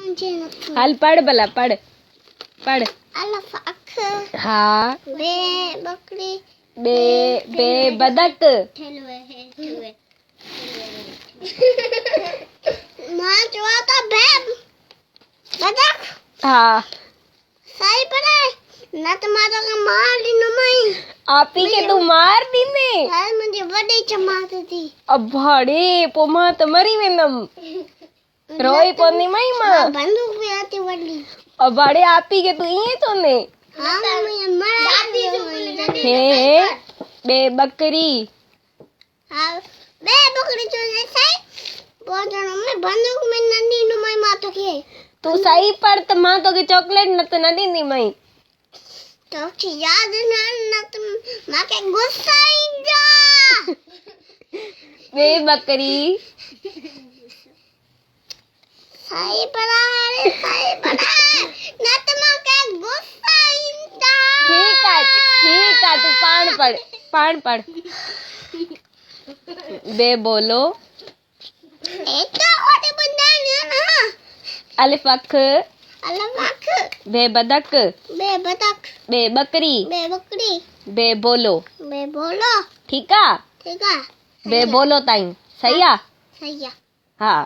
मुझे नहीं हाल पढ़ भला पढ़ पढ़ अल्फ अख हाँ बे बकरी बे बे बदक ठेलवे है ठेलवे मां चुआता बे बदक हाँ सही पढ़े ना तुम्हारा का मार दी न मई आप ही के तू मार दी ने यार मुझे बड़ी चमात थी अब भाड़े पोमा तो मरी वेंदम रोई पोनी मई मां बंदूक भी आती बड़ी अब भाड़े आप ही के तू ये तो ने हाँ मैं मर दादी जो हे बे बकरी हाँ बे बकरी जो है सही बहुत जन में बंदूक में नन्ही न मई मातो के तू सही पढ़ त मां तो के चॉकलेट न तो न दी मई तो याद न तुम मां के गुस्सा ही जा बे बकरी सही पढ़ा रे सही पढ़ा ना तुम के गुस्सा ही जा ठीक है तू पान पढ़ बे बोलो एक तो खोटे बंदा है ना अलिफ अख अल्लाह अख बे बदक बे बतख बे बकरी बे बकरी बे बोलो बे बोलो ठीक है ठीक है बे बोलो ताई सही है सही है हाँ